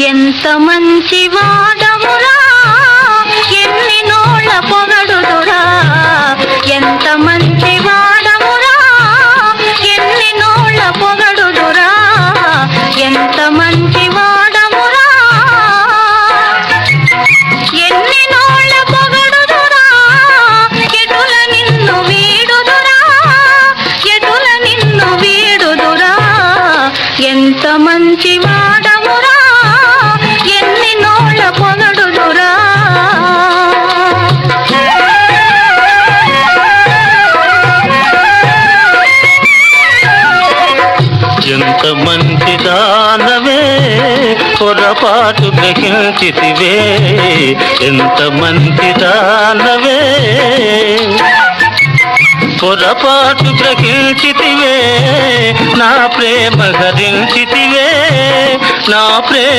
ఎంత మంచి వాడమురా, ఎన్ని నోళ్ళ పొగడుదురా. ఎంత మంచి వాడమురా, ఎన్ని నోళ్ళ పొగడుదురా. ఎంత మంచి వాడమురా, ఎన్ని నోళ్ళ పొగడుదురా. ఎటుల నిన్ను వీడుదురా, ఎటుల నిన్ను వీడుదురా. ఎంత మంచి వాడమురా, ఎన్ని నోళ్ళ పొగడుదురా. ఎంత మంచి దానవే పొరపాటు గ్రహించితివే. ఎంత మంచి దానవే పొరపాటు గ్రహించితివే. నా ప్రేమ హరించితివే, నా ప్రేమ